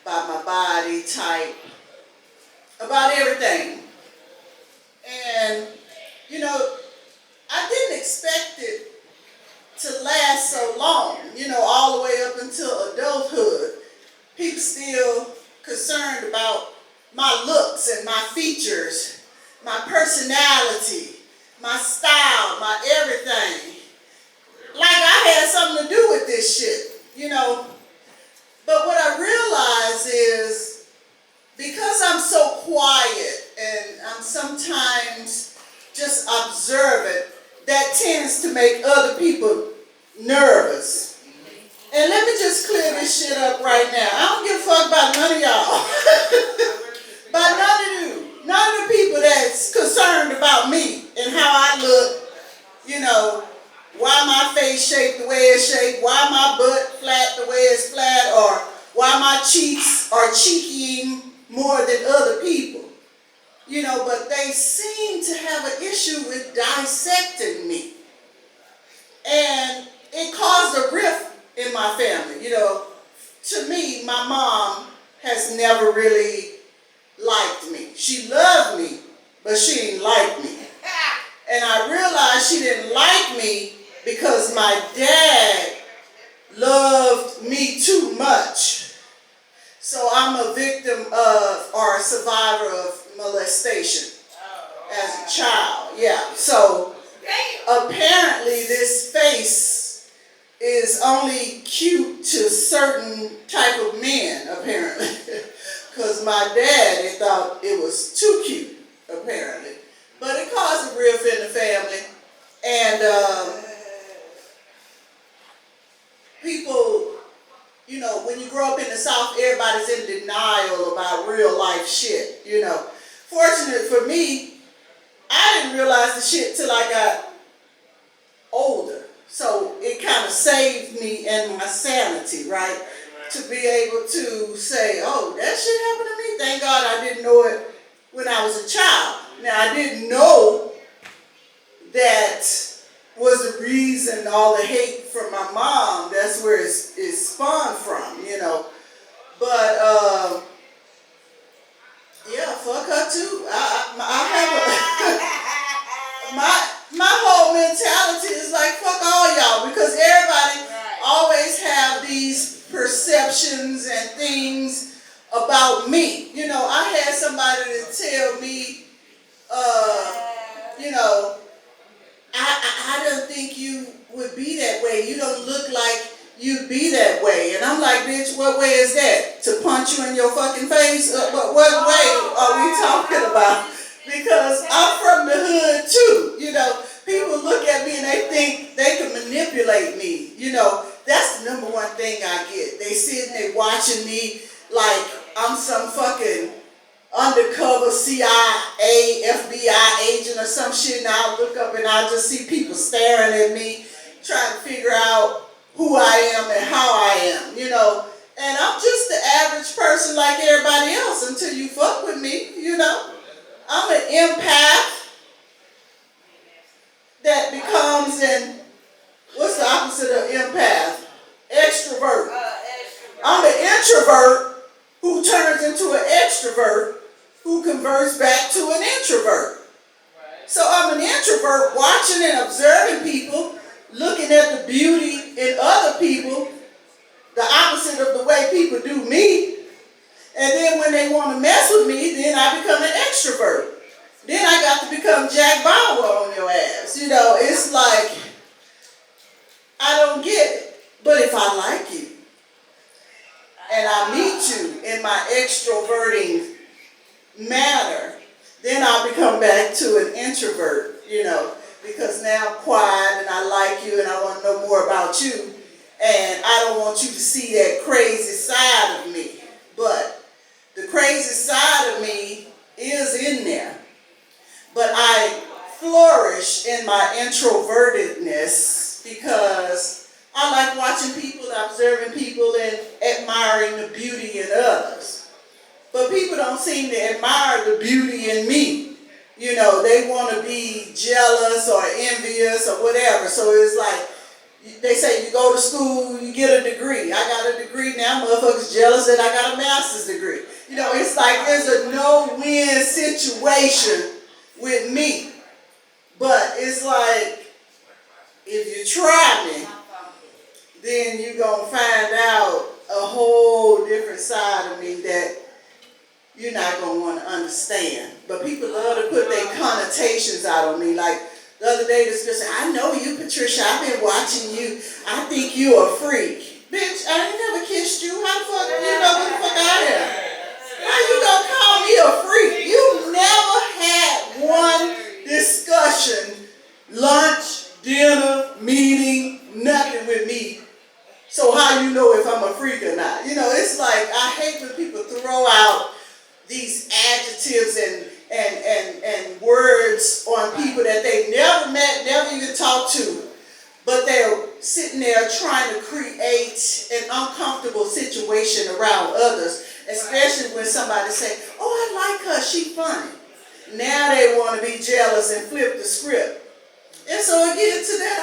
about my body type, about everything. And, you know, I didn't expect it to last so long, you know, all the way up until adulthood. People still concerned about my looks and my features, my personality, my style, my everything. Like I had something to do with this shit, you know. But what I realize is because I'm so quiet and I'm sometimes just observant, that tends to make other people nervous. And let me just clear this shit up right now. I don't give a fuck about none of y'all. About none of you. None of the people that's concerned about me and how I look, you know, why my face shaped the way it's shaped, why my butt flat the way it's flat, or why my cheeks are cheekying more than other people. You know, but they seem to have an issue with dissecting me. And it caused a rift in my family. You know, to me, my mom has never really liked me. She loved me, but she didn't like me. And I realized she didn't like me because my dad loved me too much. So I'm a victim of, or a survivor of molestation as a child. Yeah. So apparently this face is only cute to certain type of men, apparently. Because my dad, they thought it was too cute, apparently. But it caused a rift in the family. And people, you know, when you grow up in the South, everybody's in denial about real life shit, you know. Fortunate for me, I didn't realize the shit till I got older. So it kind of saved me and my sanity, right? To be able to say, oh, that shit happened to me. Thank God I didn't know it when I was a child. Now, I didn't know that was the reason all the hate from my mom. That's where it spawned from, you know. But, yeah, fuck her too. I have a, my whole mentality is like, fuck all y'all, because everybody always have these perceptions and things about me. You know, I had somebody to tell me, you know, I don't think you would be that way. You don't look like you'd be that way. And I'm like, bitch, what way is that? To punch you in your fucking face? What way are we talking about? Because I'm from the hood too. You know, people look at me and they think they can manipulate me. You know, that's the number one thing I get. They sitting there watching me like I'm some fucking undercover CIA, FBI agent or some shit, and I'll look up and I'll just see people staring at me, trying to figure out who I am and how I am, you know. And I'm just the average person like everybody else until you fuck with me, you know. I'm an empath that becomes an, what's the opposite of empath? Extrovert. I'm an introvert who turns into an extrovert who converts back to an introvert. So I'm an introvert watching and observing people, looking at the beauty in other people, the opposite of the way people do me. And then when they want to mess with me, then I become an extrovert. Then I got to become Jack Bauer on your ass. You know, it's like, I don't get it. But if I like you, and I meet you in my extroverting manner, then I'll become back to an introvert, you know, because now I'm quiet and I like you and I want to know more about you, and I don't want you to see that crazy side of me. But the crazy side of me is in there. But I flourish in my introvertedness because I like watching people, observing people, and admiring the beauty in others. But people don't seem to admire the beauty in me. You know, they want to be jealous or envious or whatever. So it's like, They say you go to school, you get a degree. I got a degree now. Motherfuckers jealous that I got a master's degree. You know, it's like there's a no-win situation with me. But it's like, if you try me, then you're going to find out a whole different side of me that you're not going to want to understand. But people love to put their connotations out on me. Like the other day, this girl said, I know you, Patricia. I've been watching you. I think you a freak. Bitch, I ain't never kissed you. How the fuck do you know what the fuck I am? How you going to call me a freak? You never had one discussion, lunch, dinner, meeting, nothing with me. So how you know if I'm a freak or not? You know, it's like I hate when people throw out these adjectives and words on people that they never met, never even talked to, but they're sitting there trying to create an uncomfortable situation around others, especially when somebody say, oh, I like her, she funny. Now they want to be jealous and flip the script. And so it gets to that